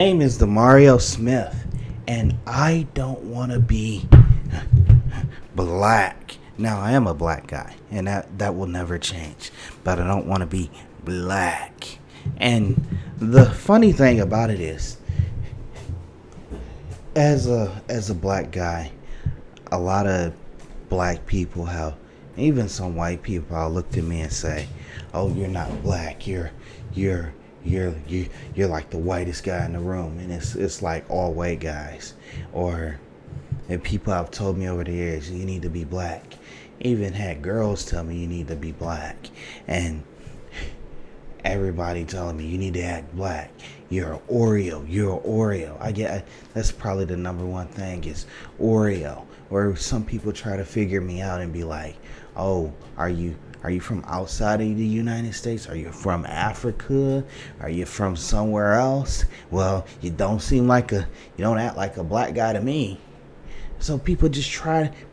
Name is Demario Smith, and I don't want to be black. Now I am a black guy, and that will never change. But I don't want to be black. And the funny thing about it is, as a black guy, a lot of black people have, even some white people, have looked at me and say, "Oh, you're not black. You're you're like the whitest guy in the room," and it's like all white guys, or and people have told me over the years, you need to be black. Even had girls tell me you need to be black, and everybody telling me you need to act black. You're an Oreo. You're an Oreo. I get that's probably the number one thing is Oreo. Or some people try to figure me out and be like, "Oh, are you from outside of the United States? Are you from Africa? Are you from somewhere else? Well, you don't act like a black guy to me." So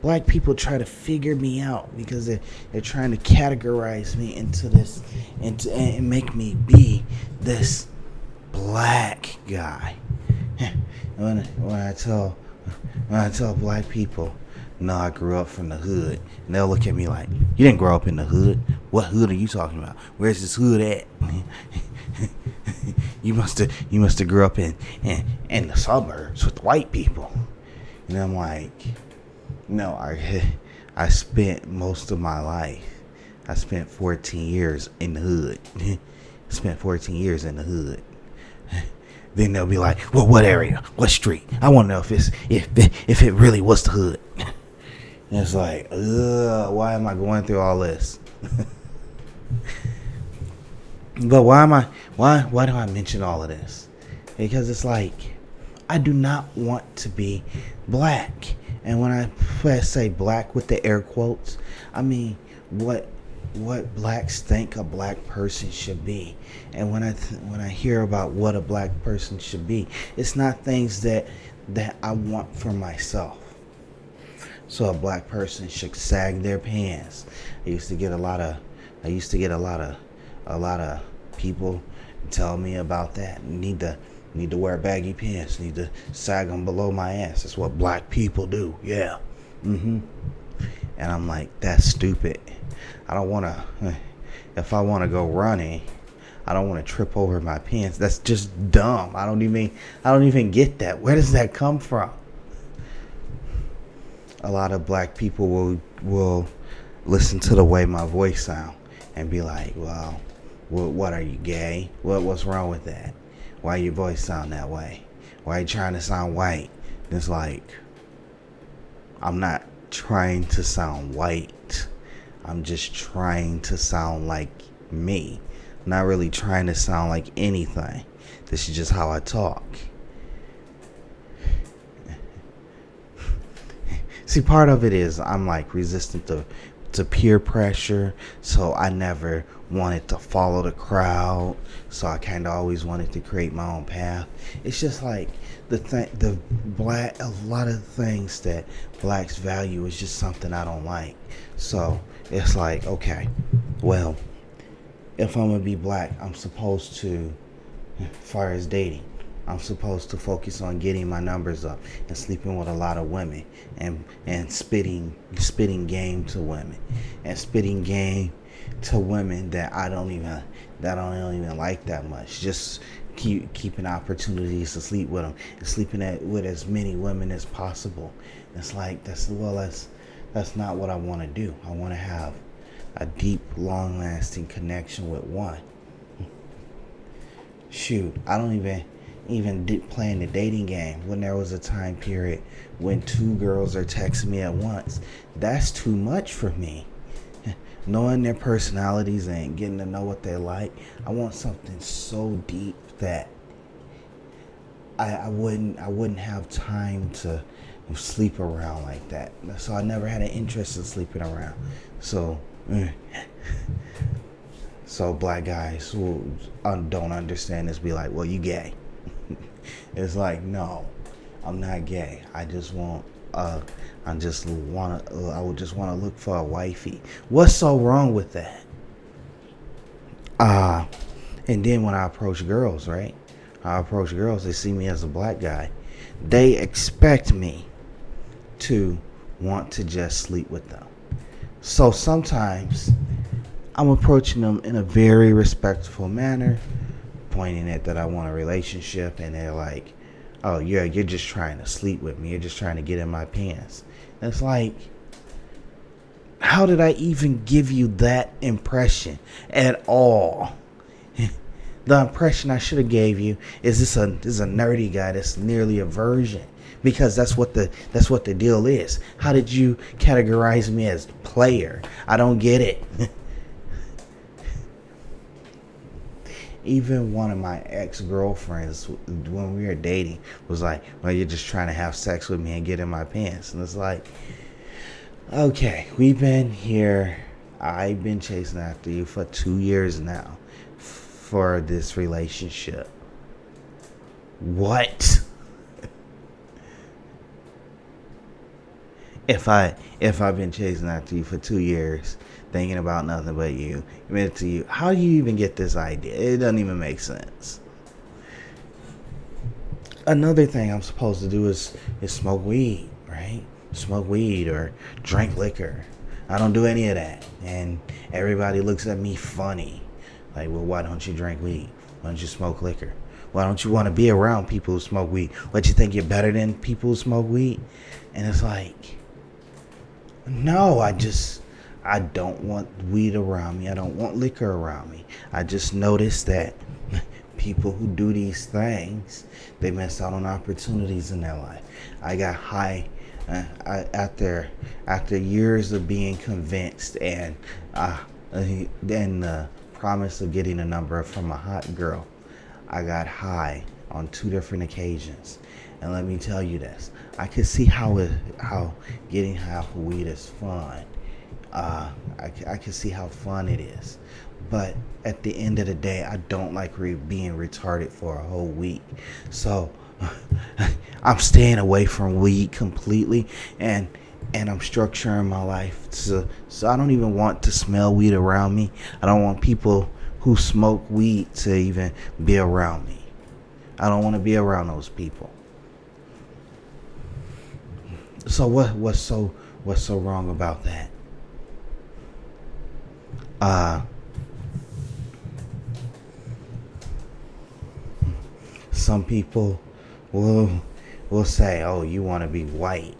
black people try to figure me out because they're trying to categorize me into this, and make me be this black guy. When I tell black people, no, I grew up from the hood, and they'll look at me like, you didn't grow up in the hood. What hood are you talking about? Where's this hood at? you must have grew up in the suburbs with white people. And I'm like, no, I spent most of my life. I spent 14 years in the hood. Spent 14 years in the hood. Then they'll be like, well, what area? What street? I want to know if it really was the hood. And it's like, why am I going through all this? But why do I mention all of this? Because it's like, I do not want to be black. And when I say black with the air quotes, I mean what blacks think a black person should be. And when I hear about what a black person should be, it's not things that I want for myself. So a black person should sag their pants. I used to get a lot of people tell me about that. Need to wear baggy pants. Need to sag them below my ass. That's what black people do. Yeah. And I'm like, that's stupid. I don't want to. If I want to go running, I don't want to trip over my pants. That's just dumb. I don't even get that. Where does that come from? A lot of black people will listen to the way my voice sound and be like, well, what are you, gay? What's wrong with that? Why your voice sound that way? Why are you trying to sound white? It's like, I'm not trying to sound white. I'm just trying to sound like me. I'm not really trying to sound like anything. This is just how I talk. See, part of it is I'm like resistant to peer pressure, so I never wanted to follow the crowd. So I kind of always wanted to create my own path. It's just like a lot of things that blacks value is just something I don't like. So it's like, okay, well, if I'm gonna be black, I'm supposed to, as far as dating, I'm supposed to focus on getting my numbers up and sleeping with a lot of women and spitting game to women and spitting game to women that I don't even like that much. Just keeping opportunities to sleep with them and sleeping with as many women as possible. It's like that's not what I want to do. I want to have a deep, long-lasting connection with one. Shoot, I don't even playing the dating game when there was a time period when two girls are texting me at once. That's too much for me. Knowing their personalities and getting to know what they like, I want something so deep that I wouldn't have time to sleep around like that. So I never had an interest in sleeping around. So black guys who don't understand this be like, well, you gay. It's like, no, I'm not gay. I would just want to look for a wifey. What's so wrong with that? And then when I approach girls, right? how I approach girls. They see me as a black guy. They expect me to want to just sleep with them. So sometimes I'm approaching them in a very respectful manner, pointing at that I want a relationship, and they're like, "Oh, yeah, you're just trying to sleep with me. You're just trying to get in my pants." And it's like, how did I even give you that impression at all? The impression I should have gave you is this a nerdy guy that's nearly a virgin, because that's what the deal is. How did you categorize me as player? I don't get it. Even one of my ex-girlfriends, when we were dating, was like, "Well, you're just trying to have sex with me and get in my pants." And it's like, okay, we've been here. I've been chasing after you for 2 years now for this relationship. What? If I've been chasing after you for 2 years, thinking about nothing but you, committed to you, how do you even get this idea? It doesn't even make sense. Another thing I'm supposed to do is smoke weed, right? Smoke weed or drink liquor. I don't do any of that. And everybody looks at me funny. Like, well, why don't you drink weed? Why don't you smoke liquor? Why don't you want to be around people who smoke weed? What, you think you're better than people who smoke weed? And it's like, no, I don't want weed around me. I don't want liquor around me. I just noticed that people who do these things, they miss out on opportunities in their life. I got high after years of being convinced and then the promise of getting a number from a hot girl. I got high on 2 different occasions, and let me tell you this: I could see how getting high off of weed is fun. I can see how fun it is, but at the end of the day, I don't like being retarded for a whole week. So I'm staying away from weed completely, and I'm structuring my life so I don't even want to smell weed around me. I don't want people who smoke weed to even be around me. I don't want to be around those people. So what's so wrong about that? Some people will say, "Oh, you want to be white,"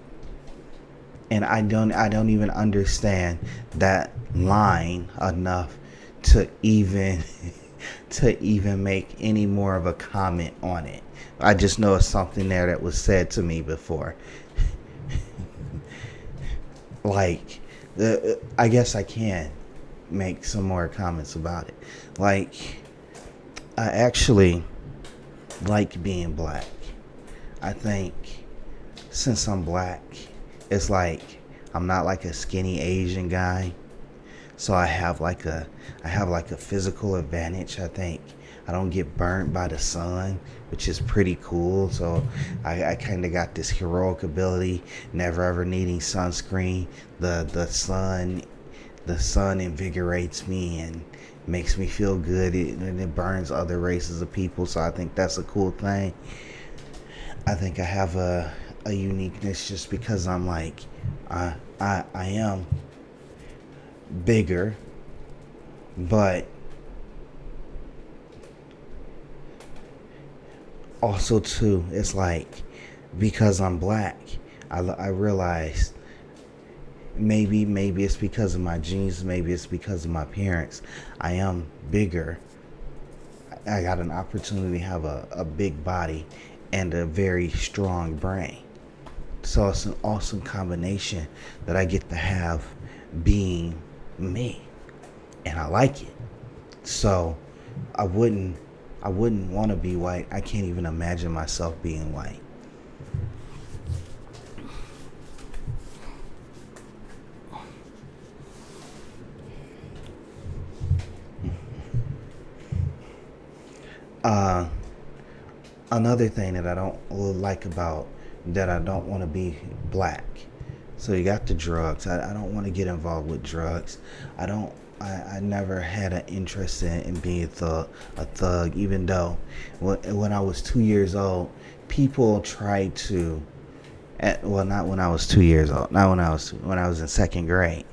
and I don't even understand that line enough to even make any more of a comment on it. I just know it's something there that was said to me before. Like, I guess I can make some more comments about it. Like, I actually like being black. I think since I'm black, it's like I'm not like a skinny Asian guy, so I have like a physical advantage. I think I don't get burnt by the sun, which is pretty cool. So I kind of got this heroic ability, never ever needing sunscreen. The sun invigorates me and makes me feel good, and it burns other races of people. So I think that's a cool thing. I think I have a uniqueness just because I'm like, I am bigger, but also too, it's like, because I'm black, I realized maybe it's because of my genes, maybe it's because of my parents, I am bigger. I got an opportunity to have a big body and a very strong brain. So it's an awesome combination that I get to have being me, and I like it. So I wouldn't want to be white. I can't even imagine myself being white. Another thing that I don't like about that I don't want to be black. So you got the drugs. I don't want to get involved with drugs. I don't. I never had an interest in being a thug, even though when I was 2 years old, people tried to. Well, not when I was 2 years old. Not when I was in second grade.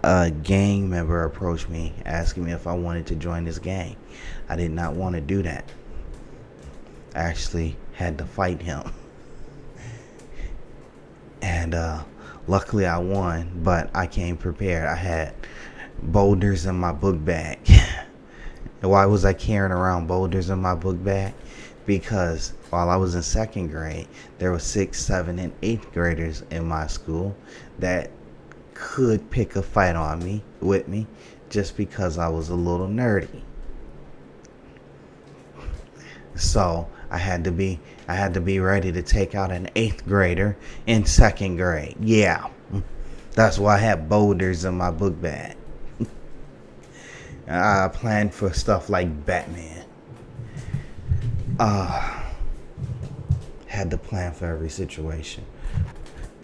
A gang member approached me asking me if I wanted to join this gang. I did not want to do that. I actually had to fight him. And luckily I won, but I came prepared. I had boulders in my book bag. Why was I carrying around boulders in my book bag? Because while I was in second grade, there were 6th, 7th, and 8th graders in my school that could pick a fight on me with me just because I was a little nerdy. So I had to be ready to take out an 8th grader in second grade. Yeah. That's why I had boulders in my book bag. I planned for stuff like Batman. Had to plan for every situation.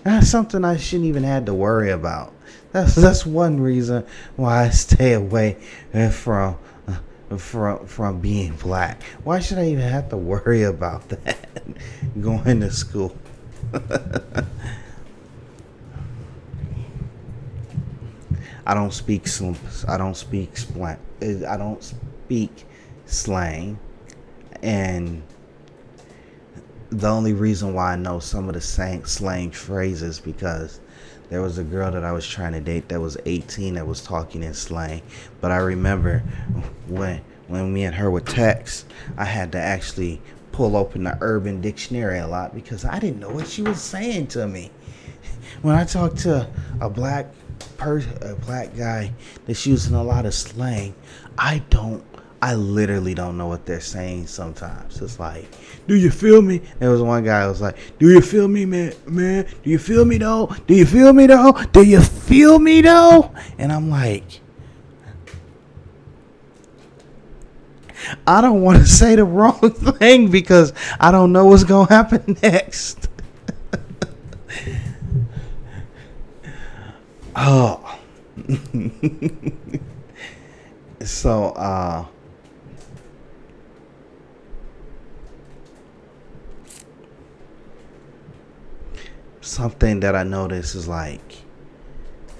That's something I shouldn't even have to worry about. That's one reason why I stay away from being black. Why should I even have to worry about that going to school? I don't speak slang, and the only reason why I know some of the slang phrases because there was a girl that I was trying to date that was 18 that was talking in slang. But I remember when me and her would text, I had to actually pull open the Urban Dictionary a lot because I didn't know what she was saying to me. When I talk to a black guy that's using a lot of slang, I literally don't know what they're saying sometimes. It's like, do you feel me? There was one guy who was like, do you feel me, man? Do you feel me, though? Do you feel me, though? Do you feel me, though? And I'm like, I don't want to say the wrong thing because I don't know what's going to happen next. Oh. So, something that I notice is like,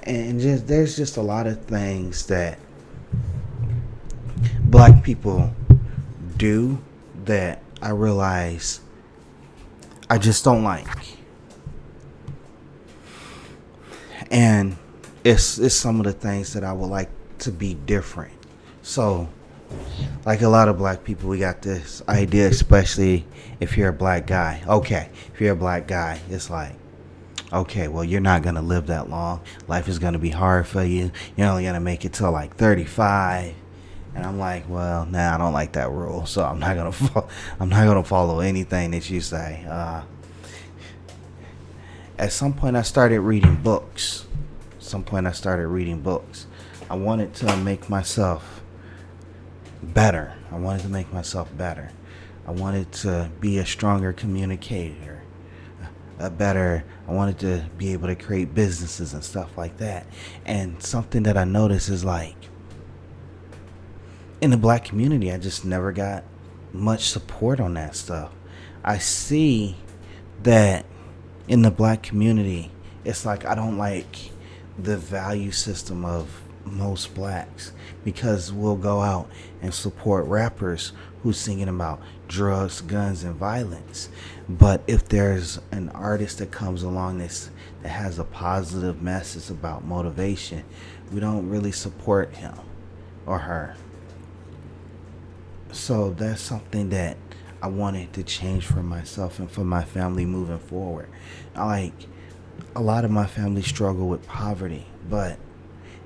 and just there's just a lot of things that black people do that I realize I just don't like, and it's some of the things that I would like to be different. So, like a lot of black people, we got this idea, especially if you're a black guy. Okay, if you're a black guy, it's like, okay, well, you're not going to live that long. Life is going to be hard for you. You're only going to make it till like 35. And I'm like, well, nah, I don't like that rule. So I'm not going to follow anything that you say. At some point I started reading books. I wanted to make myself better. I wanted to be a stronger communicator. I wanted to be able to create businesses and stuff like that. And something that I noticed is like, in the black community, I just never got much support on that stuff. I see that in the black community, it's like I don't like the value system of most blacks because we'll go out and support rappers who's singing about drugs, guns, and violence. But if there's an artist that comes along that has a positive message about motivation, we don't really support him or her. So that's something that I wanted to change for myself and for my family moving forward. Like, a lot of my family struggle with poverty, but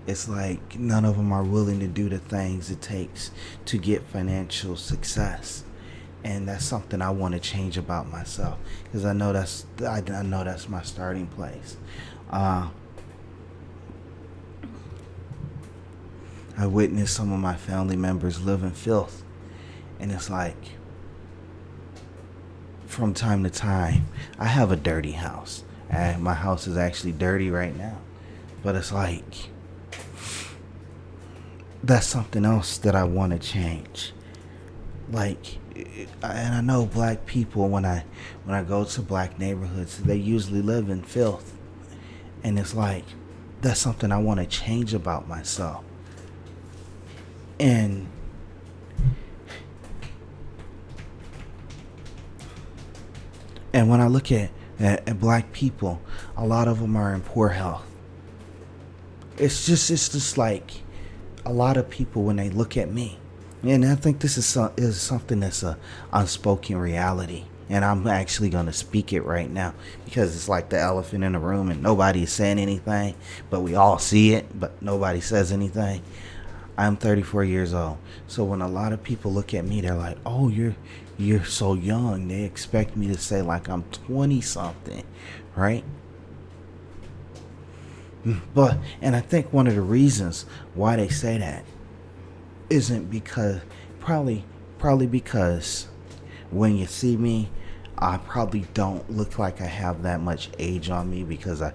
it's like none of them are willing to do the things it takes to get financial success. And that's something I want to change about myself because I know that's my starting place. I witnessed some of my family members live in filth, and it's like, from time to time, I have a dirty house. And my house is actually dirty right now. But it's like, that's something else that I want to change. Like, and I know black people, when I go to black neighborhoods, they usually live in filth. And it's like, that's something I want to change about myself. And when I look at black people, a lot of them are in poor health. It's just like a lot of people when they look at me, and I think this is something that's a unspoken reality, and I'm actually gonna speak it right now because it's like the elephant in the room, and nobody is saying anything, but we all see it, but nobody says anything. I'm 34 years old, so when a lot of people look at me, they're like, "Oh, you're so young." They expect me to say like I'm 20 something, right? But and I think one of the reasons why they say that isn't because probably because when you see me, I probably don't look like I have that much age on me because I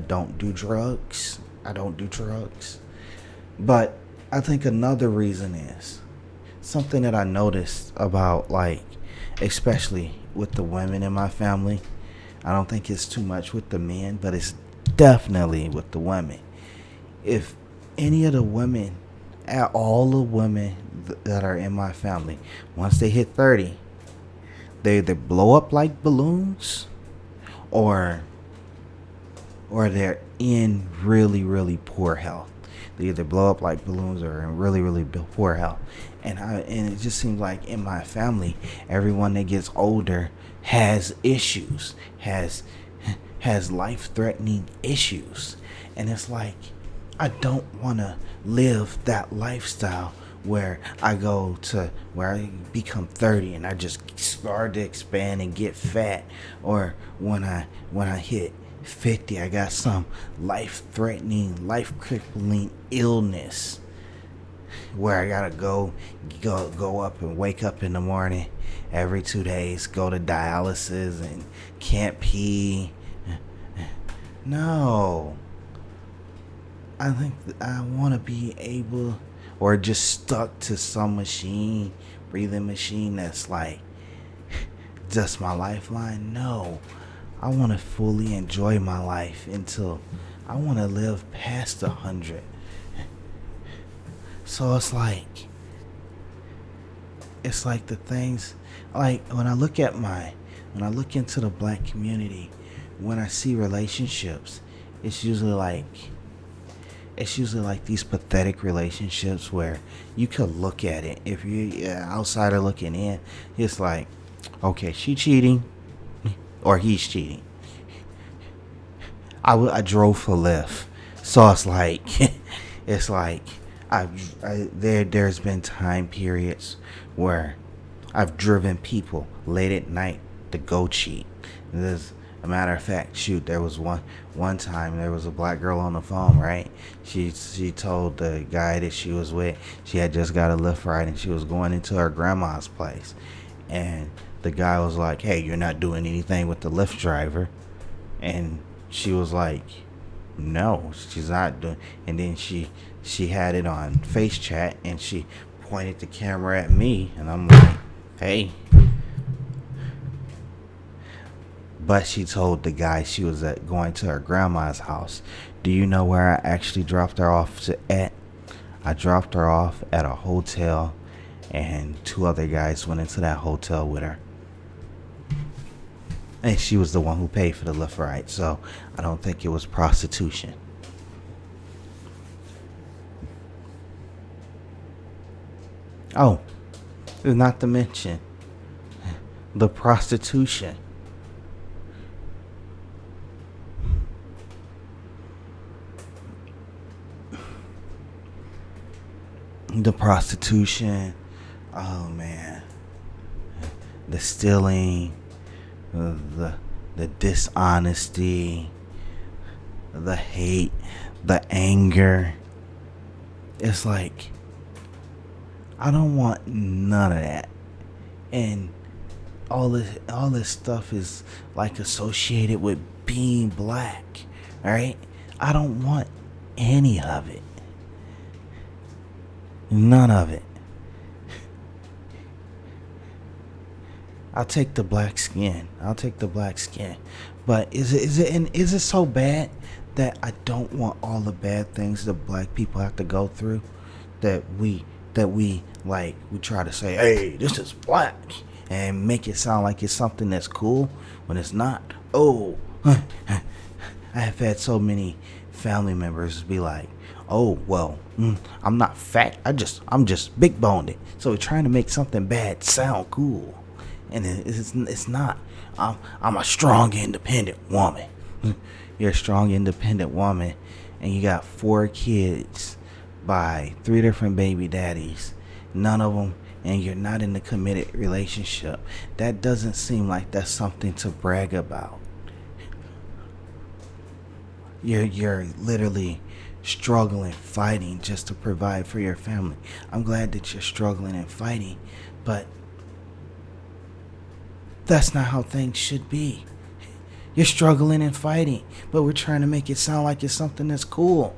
don't do drugs. I don't do drugs. But I think another reason is something that I noticed about, like, especially with the women in my family. I don't think it's too much with the men, but it's definitely with the women. If any of the women, all the women that are in my family, once they hit 30, they either blow up like balloons, or they're in really, really poor health. They either blow up like balloons or in really, really poor health. And it just seems like in my family, everyone that gets older has issues, has life-threatening issues. And it's like, I don't want to live that lifestyle where I become 30 and I just start to expand and get fat, or when I hit 50, I got some life-threatening, life-crippling illness where I gotta go up and wake up in the morning every 2 days, go to dialysis and can't pee. No, I think I want to be able, or just stuck to some machine, breathing machine that's like just my lifeline. No, I want to fully enjoy my life until I want to live past 100. So it's like the things, like when I look into the black community, when I see relationships, it's usually like these pathetic relationships where you could look at it, if you're outsider looking in, it's like, okay, she cheating or he's cheating. I drove for Lyft, so it's like it's like there's been time periods where I've driven people late at night to go cheat. There's a matter of fact, shoot, there was one time there was a black girl on the phone, right? She told the guy that she was with, she had just got a Lyft ride and she was going into her grandma's place, and the guy was like, "Hey, you're not doing anything with the Lyft driver," and she was like, "No, she's not doing." And then she had it on face chat and she pointed the camera at me, and I'm like, "Hey." But she told the guy she was going to her grandma's house. Do you know where I actually dropped her off at? I dropped her off at a hotel, and 2 other guys went into that hotel with her. And she was the one who paid for the Lyft ride, so I don't think it was prostitution. Oh, not to mention the prostitution. The prostitution. Oh man. The stealing, the dishonesty, the hate, the anger. It's like, I don't want none of that. And all this stuff is like associated with being black. All right, I don't want any of it. None of it. I'll take the black skin. I'll take the black skin. But is it so bad that I don't want all the bad things that black people have to go through? That we like we try to say, hey, this is black, and make it sound like it's something that's cool when it's not. Oh, I have had so many family members be like, oh well, I'm not fat. I'm just big boned. So we're trying to make something bad sound cool, and it's not. I'm a strong, independent woman. You're a strong, independent woman, and you got 4 kids by 3 different baby daddies. None of them, and you're not in a committed relationship. That doesn't seem like that's something to brag about. You're literally struggling, fighting just to provide for your family. I'm glad that you're struggling and fighting, but that's not how things should be. You're struggling and fighting, but we're trying to make it sound like it's something that's cool.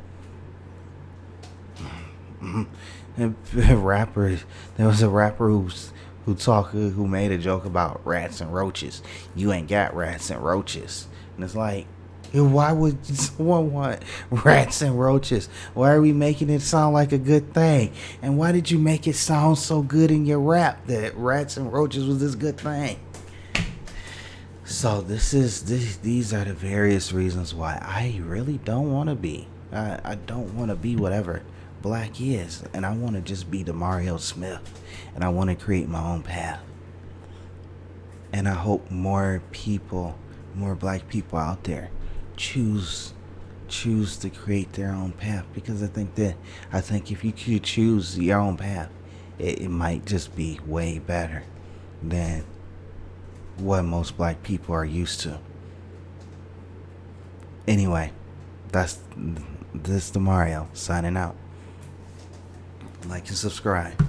Rappers. There was a rapper who made a joke about rats and roaches. You ain't got rats and roaches, and it's like, why would someone want rats and roaches? Why are we making it sound like a good thing? And why did you make it sound so good in your rap that rats and roaches was this good thing? So these are the various reasons why I really don't want to be. I don't want to be whatever black is, and I want to just be Demario Smith, and I want to create my own path. And I hope more black people out there choose to create their own path, because I think if you could choose your own path, it might just be way better than what most black people are used to. Anyway, this is Demario signing out. Like and subscribe.